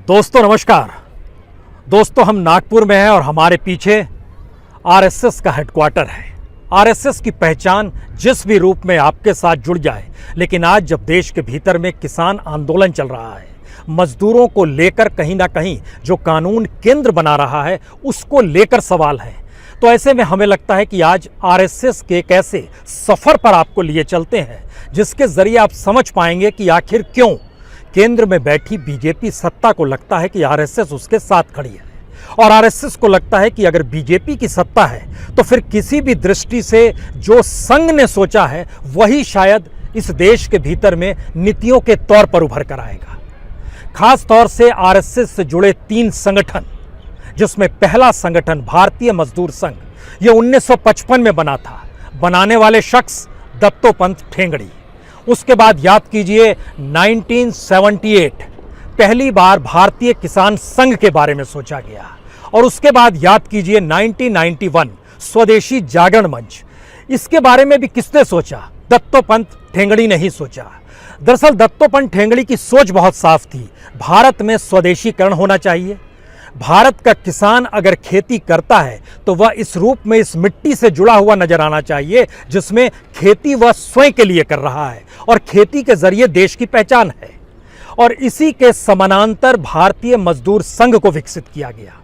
दोस्तों नमस्कार। दोस्तों हम नागपुर में हैं और हमारे पीछे आरएसएस का हेडक्वार्टर है। आरएसएस की पहचान जिस भी रूप में आपके साथ जुड़ जाए, लेकिन आज जब देश के भीतर में किसान आंदोलन चल रहा है, मजदूरों को लेकर कहीं ना कहीं जो कानून केंद्र बना रहा है उसको लेकर सवाल है, तो ऐसे में हमें लगता है कि आज आरएसएस के एक ऐसे सफर पर आपको लिए चलते हैं जिसके जरिए आप समझ पाएंगे कि आखिर क्यों केंद्र में बैठी बीजेपी सत्ता को लगता है कि आरएसएस उसके साथ खड़ी है, और आरएसएस को लगता है कि अगर बीजेपी की सत्ता है तो फिर किसी भी दृष्टि से जो संघ ने सोचा है वही शायद इस देश के भीतर में नीतियों के तौर पर उभर कर आएगा। खास तौर से आरएसएस से जुड़े 3 संगठन, जिसमें पहला संगठन भारतीय मजदूर संघ, ये 1955 में बना था। बनाने वाले शख्स दत्तोपंत ठेंगड़ी। उसके बाद याद कीजिए 1978 पहली बार भारतीय किसान संघ के बारे में सोचा गया, और उसके बाद याद कीजिए 1991 स्वदेशी जागरण मंच। इसके बारे में भी किसने सोचा? दत्तोपंत ठेंगड़ी ने ही सोचा। दरअसल दत्तोपंत ठेंगड़ी की सोच बहुत साफ थी, भारत में स्वदेशीकरण होना चाहिए। भारत का किसान अगर खेती करता है तो वह इस रूप में इस मिट्टी से जुड़ा हुआ नजर आना चाहिए जिसमें खेती वह स्वयं के लिए कर रहा है और खेती के जरिए देश की पहचान है। और इसी के समानांतर भारतीय मजदूर संघ को विकसित किया गया,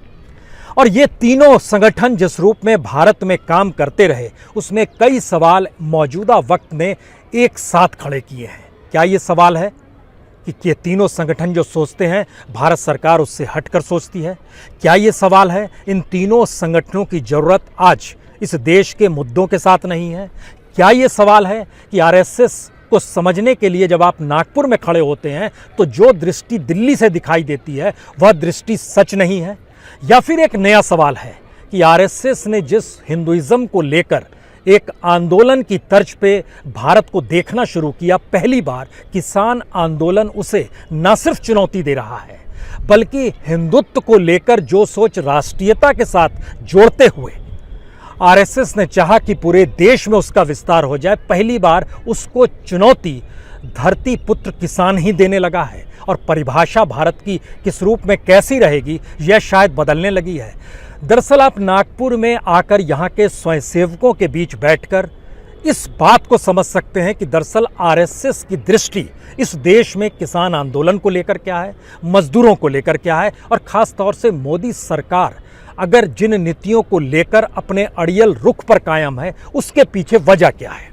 और ये तीनों संगठन जिस रूप में भारत में काम करते रहे उसमें कई सवाल मौजूदा वक्त में एक साथ खड़े किए हैं। क्या ये सवाल है कि ये तीनों संगठन जो सोचते हैं भारत सरकार उससे हटकर सोचती है? क्या ये सवाल है इन तीनों संगठनों की जरूरत आज इस देश के मुद्दों के साथ नहीं है? क्या ये सवाल है कि आरएसएस को समझने के लिए जब आप नागपुर में खड़े होते हैं तो जो दृष्टि दिल्ली से दिखाई देती है वह दृष्टि सच नहीं है? या फिर एक नया सवाल है कि आरएसएस ने जिस हिंदुइज्म को लेकर एक आंदोलन की तर्ज पे भारत को देखना शुरू किया, पहली बार किसान आंदोलन उसे न सिर्फ चुनौती दे रहा है बल्कि हिंदुत्व को लेकर जो सोच राष्ट्रीयता के साथ जोड़ते हुए आरएसएस ने चाहा कि पूरे देश में उसका विस्तार हो जाए, पहली बार उसको चुनौती धरती पुत्र किसान ही देने लगा है। और परिभाषा भारत की किस रूप में कैसी रहेगी यह शायद बदलने लगी है। दरअसल आप नागपुर में आकर यहाँ के स्वयंसेवकों के बीच बैठकर इस बात को समझ सकते हैं कि दरअसल आरएसएस की दृष्टि इस देश में किसान आंदोलन को लेकर क्या है, मजदूरों को लेकर क्या है, और ख़ास तौर से मोदी सरकार अगर जिन नीतियों को लेकर अपने अड़ियल रुख पर कायम है उसके पीछे वजह क्या है।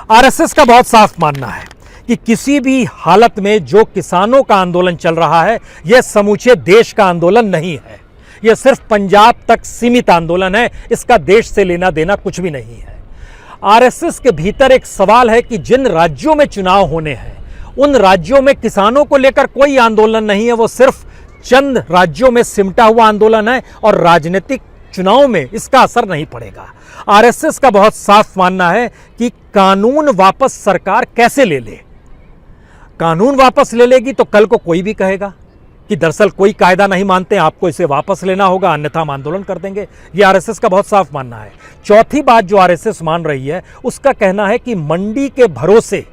आरएसएस का बहुत साफ मानना है कि किसी भी हालत में जो किसानों का आंदोलन चल रहा है यह समूचे देश का आंदोलन नहीं है, यह सिर्फ पंजाब तक सीमित आंदोलन है, इसका देश से लेना देना कुछ भी नहीं है। आरएसएस के भीतर एक सवाल है कि जिन राज्यों में चुनाव होने हैं उन राज्यों में किसानों को लेकर कोई आंदोलन नहीं है, वो सिर्फ चंद राज्यों में सिमटा हुआ आंदोलन है और राजनीतिक चुनाव में इसका असर नहीं पड़ेगा। आरएसएस का बहुत साफ मानना है कि कानून वापस सरकार कैसे ले ले। कानून वापस ले लेगी तो कल को कोई भी कहेगा कि दरअसल कोई कायदा नहीं मानते, आपको इसे वापस लेना होगा अन्यथा हम आंदोलन कर देंगे। ये आरएसएस का बहुत साफ मानना है। चौथी बात जो आरएसएस मान रही है उसका कहना है कि मंडी के भरोसे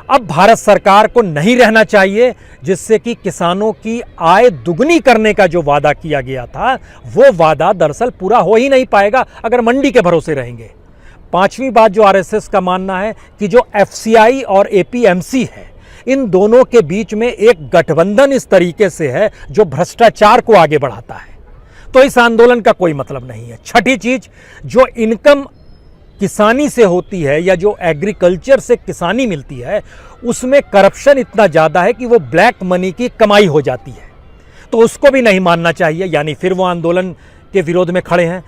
अब भारत सरकार को नहीं रहना चाहिए, जिससे कि किसानों की आय दुगनी करने का जो वादा किया गया था वो वादा दरअसल पूरा हो ही नहीं पाएगा अगर मंडी के भरोसे रहेंगे। पांचवी बात जो आरएसएस का मानना है कि जो एफसीआई और एपीएमसी है इन दोनों के बीच में एक गठबंधन इस तरीके से है जो भ्रष्टाचार को आगे बढ़ाता है, तो इस आंदोलन का कोई मतलब नहीं है। छठी चीज, जो इनकम किसानी से होती है या जो एग्रीकल्चर से किसानी मिलती है उसमें करप्शन इतना ज़्यादा है कि वो ब्लैक मनी की कमाई हो जाती है, तो उसको भी नहीं मानना चाहिए, यानी फिर वो आंदोलन के विरोध में खड़े हैं।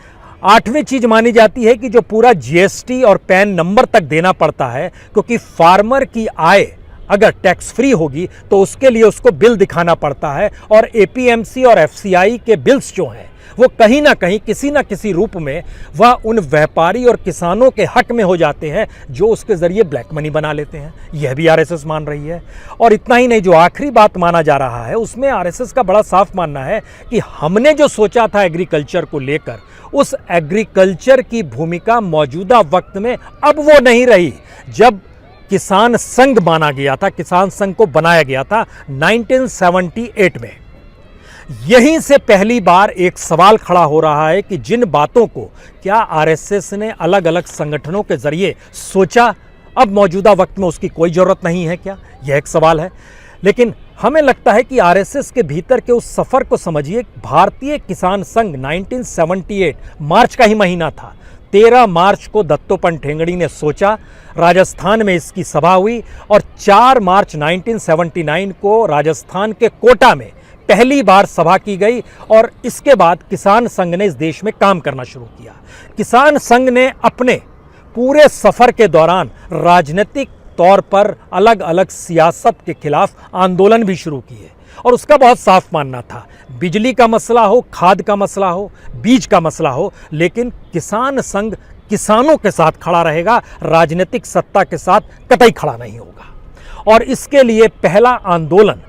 आठवीं चीज मानी जाती है कि जो पूरा जीएसटी और पैन नंबर तक देना पड़ता है, क्योंकि फार्मर की आय अगर टैक्स फ्री होगी तो उसके लिए उसको बिल दिखाना पड़ता है, और एपीएमसी और एफसीआई के बिल्स जो हैं वो कहीं ना कहीं किसी ना किसी रूप में वह उन व्यापारी और किसानों के हक में हो जाते हैं जो उसके जरिए ब्लैक मनी बना लेते हैं। यह भी आरएसएस मान रही है। और इतना ही नहीं, जो आखिरी बात माना जा रहा है उसमें आरएसएस का बड़ा साफ मानना है कि हमने जो सोचा था एग्रीकल्चर को लेकर, उस एग्रीकल्चर की भूमिका मौजूदा वक्त में अब वो नहीं रही। जब किसान संघ माना गया था, किसान संघ को बनाया गया था 1978 में, यहीं से पहली बार एक सवाल खड़ा हो रहा है कि जिन बातों को क्या आरएसएस ने अलग अलग संगठनों के जरिए सोचा, अब मौजूदा वक्त में उसकी कोई जरूरत नहीं है क्या? यह एक सवाल है। लेकिन हमें लगता है कि आरएसएस के भीतर के उस सफर को समझिए। भारतीय किसान संघ 1978 मार्च का ही महीना था। 13 मार्च को दत्तोपंत ठेंगड़ी ने सोचा, राजस्थान में इसकी सभा हुई और 4 मार्च 1979 को राजस्थान के कोटा में पहली बार सभा की गई और इसके बाद किसान संघ ने इस देश में काम करना शुरू किया। किसान संघ ने अपने पूरे सफर के दौरान राजनीतिक तौर पर अलग अलग सियासत के खिलाफ आंदोलन भी शुरू किए और उसका बहुत साफ मानना था, बिजली का मसला हो, खाद का मसला हो, बीज का मसला हो, लेकिन किसान संघ किसानों के साथ खड़ा रहेगा, राजनीतिक सत्ता के साथ कतई खड़ा नहीं होगा। और इसके लिए पहला आंदोलन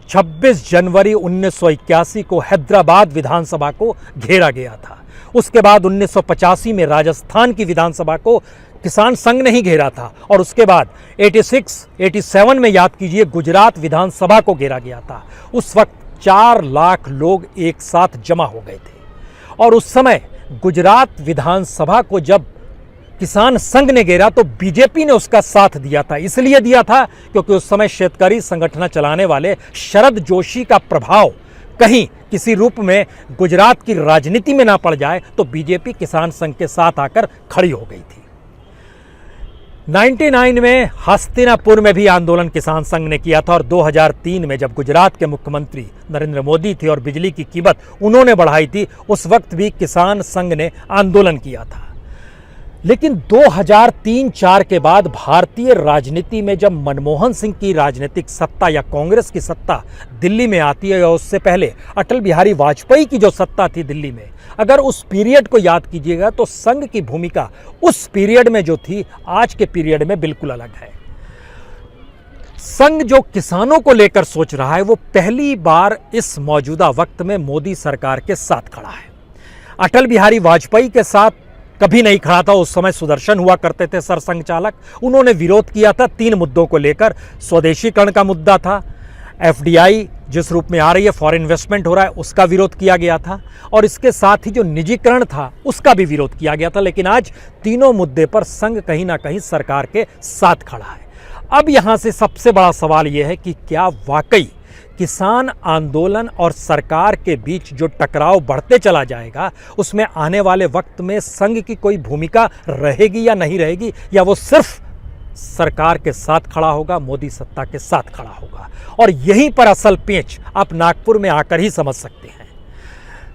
26 जनवरी 1981 को हैदराबाद विधानसभा को घेरा गया था। उसके बाद 1985 में राजस्थान की विधानसभा को किसान संघ ने ही घेरा था और उसके बाद 87 में याद कीजिए गुजरात विधानसभा को घेरा गया था। उस वक्त 4 लाख लोग एक साथ जमा हो गए थे और उस समय गुजरात विधानसभा को जब किसान संघ ने घेरा तो बीजेपी ने उसका साथ दिया था। इसलिए दिया था क्योंकि उस समय शेतकारी संगठन चलाने वाले शरद जोशी का प्रभाव कहीं किसी रूप में गुजरात की राजनीति में ना पड़ जाए, तो बीजेपी किसान संघ के साथ आकर खड़ी हो गई थी। 99 में हस्तिनापुर में भी आंदोलन किसान संघ ने किया था और 2003 में जब गुजरात के मुख्यमंत्री नरेंद्र मोदी थे और बिजली की कीमत उन्होंने बढ़ाई थी, उस वक्त भी किसान संघ ने आंदोलन किया था। लेकिन 2003-04 के बाद भारतीय राजनीति में जब मनमोहन सिंह की राजनीतिक सत्ता या कांग्रेस की सत्ता दिल्ली में आती है, या उससे पहले अटल बिहारी वाजपेयी की जो सत्ता थी दिल्ली में, अगर उस पीरियड को याद कीजिएगा तो संघ की भूमिका उस पीरियड में जो थी आज के पीरियड में बिल्कुल अलग है। संघ जो किसानों को लेकर सोच रहा है वो पहली बार इस मौजूदा वक्त में मोदी सरकार के साथ खड़ा है। अटल बिहारी वाजपेयी के साथ कभी नहीं खड़ा था। उस समय सुदर्शन हुआ करते थे सरसंघ चालक, उन्होंने विरोध किया था 3 मुद्दों को लेकर। स्वदेशीकरण का मुद्दा था, एफडीआई जिस रूप में आ रही है, फॉरेन इन्वेस्टमेंट हो रहा है, उसका विरोध किया गया था और इसके साथ ही जो निजीकरण था उसका भी विरोध किया गया था। लेकिन आज तीनों मुद्दे पर संघ कहीं ना कहीं सरकार के साथ खड़ा है। अब यहां से सबसे बड़ा सवाल यह है कि क्या वाकई किसान आंदोलन और सरकार के बीच जो टकराव बढ़ते चला जाएगा उसमें आने वाले वक्त में संघ की कोई भूमिका रहेगी या नहीं रहेगी, या वो सिर्फ सरकार के साथ खड़ा होगा, मोदी सत्ता के साथ खड़ा होगा। और यहीं पर असल पेंच आप नागपुर में आकर ही समझ सकते हैं।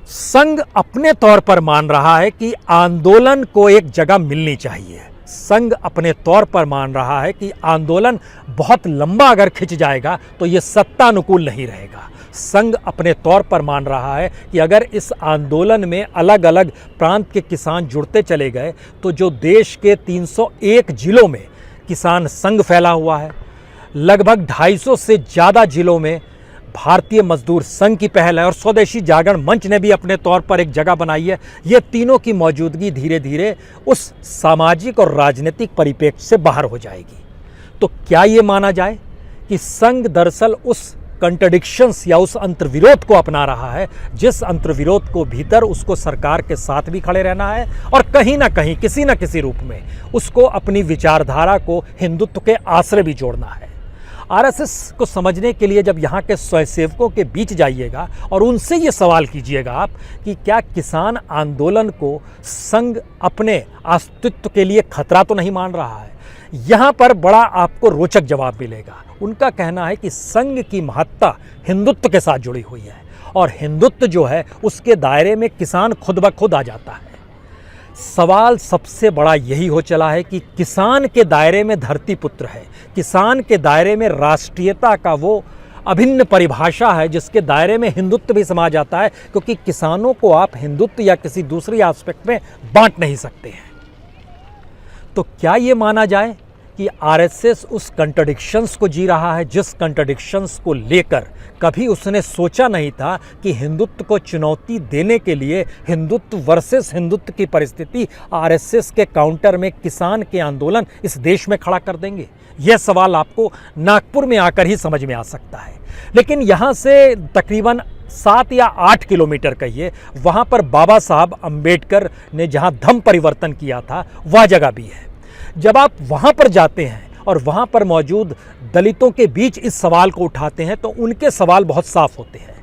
संघ अपने तौर पर मान रहा है कि आंदोलन को एक जगह मिलनी चाहिए। संघ अपने तौर पर मान रहा है कि आंदोलन बहुत लंबा अगर खिंच जाएगा तो ये सत्तानुकूल नहीं रहेगा। संघ अपने तौर पर मान रहा है कि अगर इस आंदोलन में अलग अलग प्रांत के किसान जुड़ते चले गए तो जो देश के 301 जिलों में किसान संघ फैला हुआ है, लगभग 250 से ज़्यादा जिलों में भारतीय मजदूर संघ की पहल है और स्वदेशी जागरण मंच ने भी अपने तौर पर एक जगह बनाई है। ये तीनों की मौजूदगी धीरे धीरे उस सामाजिक और राजनीतिक परिप्रेक्ष्य से बाहर हो जाएगी। तो क्या ये माना जाए कि संघ दरअसल उस कंट्रडिक्शंस या उस अंतर्विरोध को अपना रहा है, जिस अंतर्विरोध को भीतर उसको सरकार के साथ भी खड़े रहना है और कहीं ना कहीं किसी न किसी रूप में उसको अपनी विचारधारा को हिंदुत्व के आश्रय भी जोड़ना है। आरएसएस को समझने के लिए जब यहाँ के स्वयंसेवकों के बीच जाइएगा और उनसे ये सवाल कीजिएगा आप कि क्या किसान आंदोलन को संघ अपने अस्तित्व के लिए खतरा तो नहीं मान रहा है, यहाँ पर बड़ा आपको रोचक जवाब मिलेगा। उनका कहना है कि संघ की महत्ता हिंदुत्व के साथ जुड़ी हुई है और हिंदुत्व जो है उसके दायरे में किसान खुद ब खुद आ जाता है। सवाल सबसे बड़ा यही हो चला है कि किसान के दायरे में धरती पुत्र है, किसान के दायरे में राष्ट्रीयता का वो अभिन्न परिभाषा है जिसके दायरे में हिंदुत्व भी समा जाता है, क्योंकि किसानों को आप हिंदुत्व या किसी दूसरी एस्पेक्ट में बांट नहीं सकते हैं। तो क्या ये माना जाए कि आरएसएस उस कंट्रडिक्शंस को जी रहा है जिस कंट्रडिक्शंस को लेकर कभी उसने सोचा नहीं था कि हिंदुत्व को चुनौती देने के लिए हिंदुत्व वर्सेस हिंदुत्व की परिस्थिति आरएसएस के काउंटर में किसान के आंदोलन इस देश में खड़ा कर देंगे? यह सवाल आपको नागपुर में आकर ही समझ में आ सकता है। लेकिन यहाँ से तकरीबन 7 या 8 किलोमीटर कहिए, वहाँ पर बाबा साहब अम्बेडकर ने जहाँ धम्म परिवर्तन किया था वह जगह भी है। जब आप वहाँ पर जाते हैं और वहाँ पर मौजूद दलितों के बीच इस सवाल को उठाते हैं तो उनके सवाल बहुत साफ होते हैं।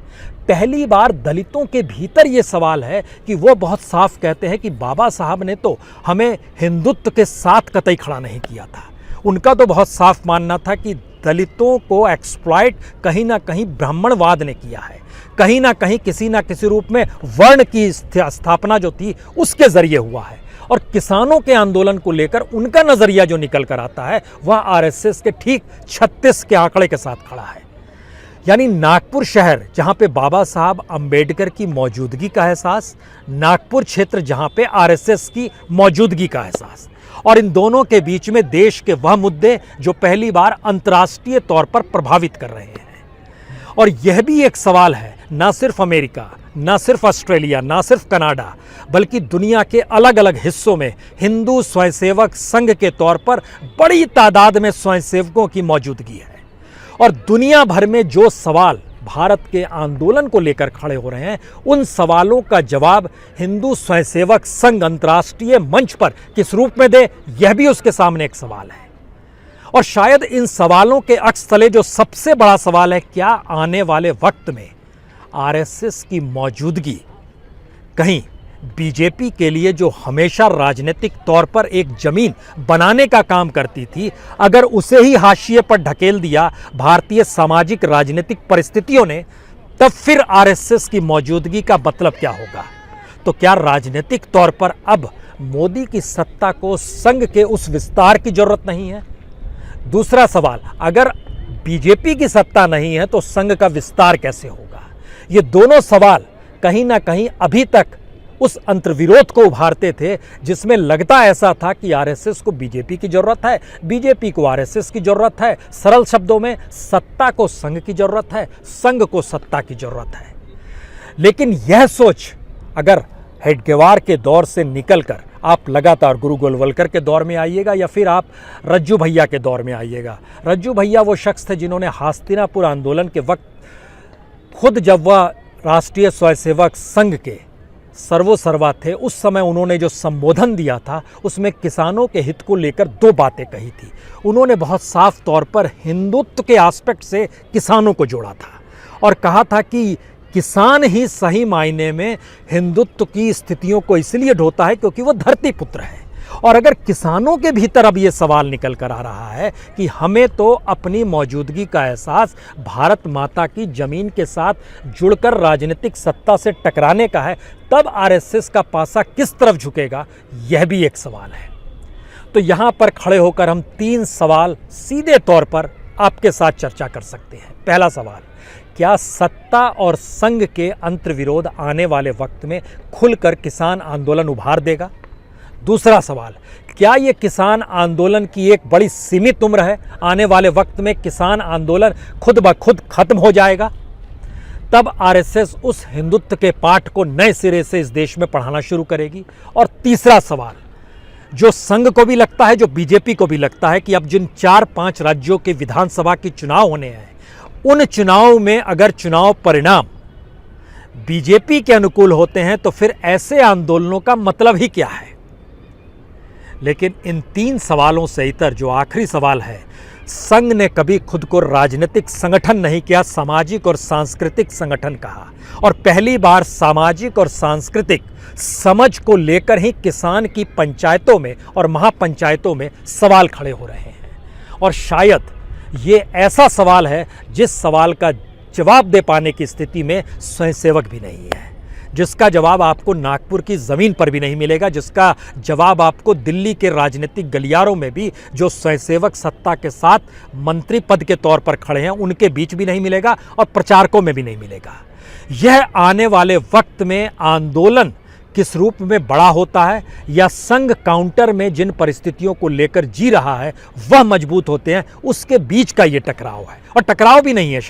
पहली बार दलितों के भीतर ये सवाल है कि वो बहुत साफ कहते हैं कि बाबा साहब ने तो हमें हिंदुत्व के साथ कतई खड़ा नहीं किया था। उनका तो बहुत साफ मानना था कि दलितों को एक्सप्लॉइट कहीं ना कहीं ब्राह्मणवाद ने किया है, कहीं ना कहीं किसी ना किसी रूप में वर्ण की स्थापना जो थी उसके जरिए हुआ है। और किसानों के आंदोलन को लेकर उनका नजरिया जो निकल कर आता है वह आरएसएस के ठीक 36 के आंकड़े के साथ खड़ा है। यानी नागपुर शहर जहां पे बाबा साहब अंबेडकर की मौजूदगी का एहसास, नागपुर क्षेत्र जहां पे आरएसएस की मौजूदगी का एहसास, और इन दोनों के बीच में देश के वह मुद्दे जो पहली बार अंतर्राष्ट्रीय तौर पर प्रभावित कर रहे हैं। और यह भी एक सवाल है, ना सिर्फ अमेरिका, ना सिर्फ ऑस्ट्रेलिया, ना सिर्फ कनाडा, बल्कि दुनिया के अलग अलग हिस्सों में हिंदू स्वयंसेवक संघ के तौर पर बड़ी तादाद में स्वयंसेवकों की मौजूदगी है। और दुनिया भर में जो सवाल भारत के आंदोलन को लेकर खड़े हो रहे हैं, उन सवालों का जवाब हिंदू स्वयंसेवक संघ अंतर्राष्ट्रीय मंच पर किस रूप में दे, यह भी उसके सामने एक सवाल है। और शायद इन सवालों के अक्स तले जो सबसे बड़ा सवाल है, क्या आने वाले वक्त में आरएसएस की मौजूदगी कहीं बीजेपी के लिए जो हमेशा राजनीतिक तौर पर एक जमीन बनाने का काम करती थी, अगर उसे ही हाशिए पर ढकेल दिया भारतीय सामाजिक राजनीतिक परिस्थितियों ने, तब फिर आरएसएस की मौजूदगी का मतलब क्या होगा? तो क्या राजनीतिक तौर पर अब मोदी की सत्ता को संघ के उस विस्तार की जरूरत नहीं है? दूसरा सवाल, अगर बीजेपी की सत्ता नहीं है तो संघ का विस्तार कैसे होगा? ये दोनों सवाल कहीं ना कहीं अभी तक उस अंतर्विरोध को उभारते थे, जिसमें लगता ऐसा था कि आरएसएस को बीजेपी की जरूरत है, बीजेपी को आरएसएस की जरूरत है। सरल शब्दों में, सत्ता को संघ की जरूरत है, संघ को सत्ता की जरूरत है। लेकिन यह सोच अगर हेडगेवार के दौर से निकलकर आप लगातार गुरु गोलवलकर के दौर में आइएगा या फिर आप रज्जू भैया के दौर में आइएगा। रज्जू भैया वो शख्स थे जिन्होंने हस्तिनापुर आंदोलन के वक्त खुद, जब वह राष्ट्रीय स्वयंसेवक संघ के सर्वोसर्वा थे, उस समय उन्होंने जो संबोधन दिया था उसमें किसानों के हित को लेकर 2 बातें कही थी। उन्होंने बहुत साफ तौर पर हिंदुत्व के एस्पेक्ट से किसानों को जोड़ा था और कहा था कि किसान ही सही मायने में हिंदुत्व की स्थितियों को इसलिए ढोता है क्योंकि वो धरती पुत्र है। और अगर किसानों के भीतर अब ये सवाल निकल कर आ रहा है कि हमें तो अपनी मौजूदगी का एहसास भारत माता की जमीन के साथ जुड़कर राजनीतिक सत्ता से टकराने का है, तब आरएसएस का पासा किस तरफ झुकेगा, यह भी एक सवाल है। तो यहाँ पर खड़े होकर हम 3 सवाल सीधे तौर पर आपके साथ चर्चा कर सकते हैं। पहला सवाल, क्या सत्ता और संघ के अंतर्विरोध आने वाले वक्त में खुलकर किसान आंदोलन उभार देगा? दूसरा सवाल, क्या ये किसान आंदोलन की एक बड़ी सीमित उम्र है, आने वाले वक्त में किसान आंदोलन खुद ब खुद खत्म हो जाएगा? तब आरएसएस उस हिंदुत्व के पाठ को नए सिरे से इस देश में पढ़ाना शुरू करेगी। और तीसरा सवाल, जो संघ को भी लगता है, जो बीजेपी को भी लगता है कि अब जिन 4-5 राज्यों के विधानसभा के चुनाव होने हैं, उन चुनाव में अगर चुनाव परिणाम बीजेपी के अनुकूल होते हैं तो फिर ऐसे आंदोलनों का मतलब ही क्या है? लेकिन इन 3 सवालों से इतर जो आखिरी सवाल है, संघ ने कभी खुद को राजनीतिक संगठन नहीं किया, सामाजिक और सांस्कृतिक संगठन कहा। और पहली बार सामाजिक और सांस्कृतिक समझ को लेकर ही किसान की पंचायतों में और महापंचायतों में सवाल खड़े हो रहे हैं। और शायद ये ऐसा सवाल है जिस सवाल का जवाब दे पाने की स्थिति में स्वयंसेवक भी नहीं है, जिसका जवाब आपको नागपुर की ज़मीन पर भी नहीं मिलेगा, जिसका जवाब आपको दिल्ली के राजनीतिक गलियारों में भी जो स्वयंसेवक सत्ता के साथ मंत्री पद के तौर पर खड़े हैं उनके बीच भी नहीं मिलेगा और प्रचारकों में भी नहीं मिलेगा। यह आने वाले वक्त में आंदोलन किस रूप में बड़ा होता है या संघ काउंटर में जिन परिस्थितियों को लेकर जी रहा है वह मजबूत होते हैं, उसके बीच का ये टकराव है। और टकराव भी नहीं है,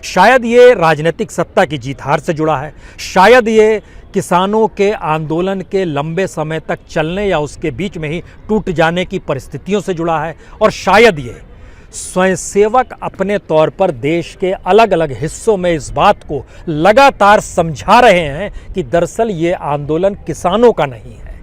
शायद ये राजनीतिक सत्ता की जीत हार से जुड़ा है, शायद ये किसानों के आंदोलन के लंबे समय तक चलने या उसके बीच में ही टूट जाने की परिस्थितियों से जुड़ा है, और शायद ये स्वयंसेवक अपने तौर पर देश के अलग अलग हिस्सों में इस बात को लगातार समझा रहे हैं कि दरअसल ये आंदोलन किसानों का नहीं है,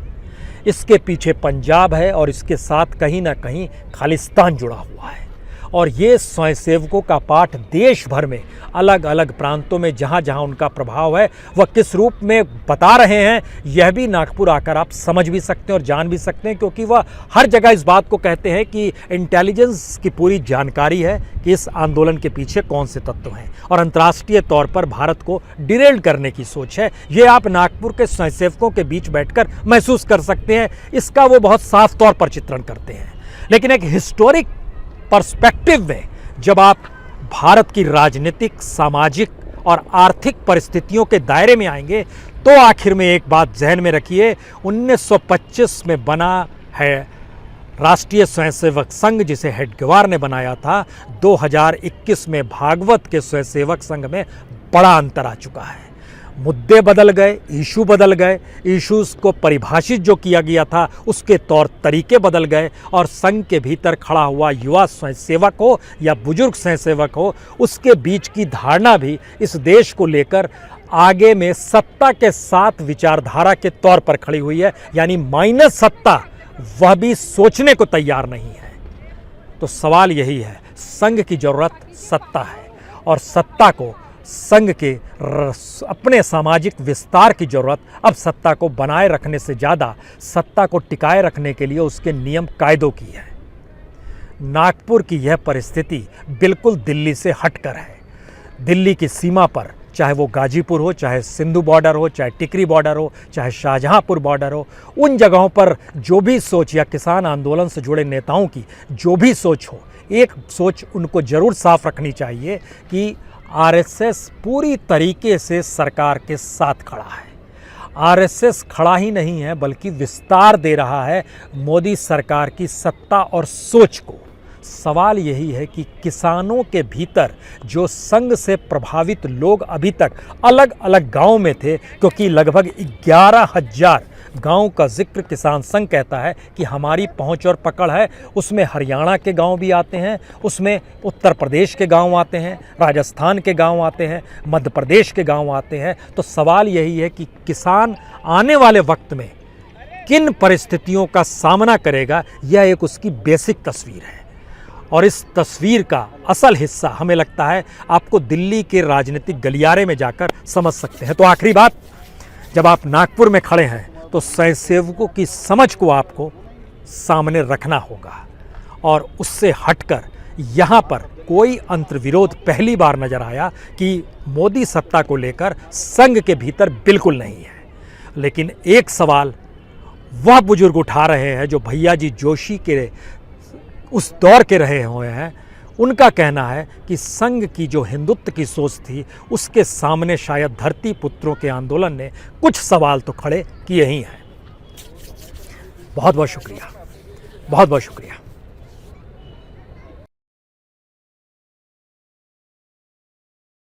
इसके पीछे पंजाब है और इसके साथ कहीं ना कहीं खालिस्तान जुड़ा हुआ है। और ये स्वयंसेवकों का पाठ देश भर में अलग अलग प्रांतों में जहाँ जहाँ उनका प्रभाव है वह किस रूप में बता रहे हैं, यह भी नागपुर आकर आप समझ भी सकते हैं और जान भी सकते हैं, क्योंकि वह हर जगह इस बात को कहते हैं कि इंटेलिजेंस की पूरी जानकारी है कि इस आंदोलन के पीछे कौन से तत्व हैं और अंतर्राष्ट्रीय तौर पर भारत को डिरेल करने की सोच है। ये आप नागपुर के स्वयंसेवकों के बीच बैठकर महसूस कर सकते हैं। इसका वो बहुत साफ तौर पर चित्रण करते हैं। लेकिन एक हिस्टोरिक पर्सपेक्टिव में जब आप भारत की राजनीतिक, सामाजिक और आर्थिक परिस्थितियों के दायरे में आएंगे तो आखिर में एक बात जहन में रखिए, 1925 में बना है राष्ट्रीय स्वयंसेवक संघ, जिसे हेडगेवार ने बनाया था, 2021 में भागवत के स्वयंसेवक संघ में बड़ा अंतर आ चुका है। मुद्दे बदल गए, इशू बदल गए, इश्यूज को परिभाषित जो किया गया था उसके तौर तरीके बदल गए और संघ के भीतर खड़ा हुआ युवा स्वयंसेवक हो या बुजुर्ग स्वयंसेवक हो, उसके बीच की धारणा भी इस देश को लेकर आगे में सत्ता के साथ विचारधारा के तौर पर खड़ी हुई है, यानी माइनस सत्ता वह भी सोचने को तैयार नहीं है। तो सवाल यही है, संघ की जरूरत सत्ता है और सत्ता को संघ के अपने सामाजिक विस्तार की जरूरत अब सत्ता को बनाए रखने से ज़्यादा सत्ता को टिकाए रखने के लिए उसके नियम कायदों की है। नागपुर की यह परिस्थिति बिल्कुल दिल्ली से हटकर है। दिल्ली की सीमा पर, चाहे वो गाजीपुर हो, चाहे सिंधु बॉर्डर हो, चाहे टिकरी बॉर्डर हो, चाहे शाहजहांपुर बॉर्डर हो, उन जगहों पर जो भी सोच या किसान आंदोलन से जुड़े नेताओं की जो भी सोच हो, एक सोच उनको जरूर साफ रखनी चाहिए कि आरएसएस पूरी तरीके से सरकार के साथ खड़ा है। आरएसएस खड़ा ही नहीं है बल्कि विस्तार दे रहा है मोदी सरकार की सत्ता और सोच को। सवाल यही है कि किसानों के भीतर जो संघ से प्रभावित लोग अभी तक अलग अलग गांव में थे, क्योंकि लगभग 11,000 गांव का जिक्र किसान संघ कहता है कि हमारी पहुंच और पकड़ है, उसमें हरियाणा के गांव भी आते हैं, उसमें उत्तर प्रदेश के गांव आते हैं, राजस्थान के गांव आते हैं, मध्य प्रदेश के गांव आते हैं। तो सवाल यही है कि किसान आने वाले वक्त में किन परिस्थितियों का सामना करेगा, यह एक उसकी बेसिक तस्वीर है। और इस तस्वीर का असल हिस्सा हमें लगता है आपको दिल्ली के राजनीतिक गलियारे में जाकर समझ सकते हैं। तो आखिरी बात, जब आप नागपुर में खड़े हैं तो स्वयंसेवकों की समझ को आपको सामने रखना होगा और उससे हटकर यहाँ पर कोई अंतर्विरोध पहली बार नजर आया कि मोदी सत्ता को लेकर संघ के भीतर बिल्कुल नहीं है। लेकिन एक सवाल वह बुजुर्ग उठा रहे हैं जो भैया जी जोशी के उस दौर के रहे हुए हैं। उनका कहना है कि संघ की जो हिंदुत्व की सोच थी उसके सामने शायद धरती पुत्रों के आंदोलन ने कुछ सवाल तो खड़े किए ही हैं। बहुत बहुत शुक्रिया, बहुत बहुत शुक्रिया।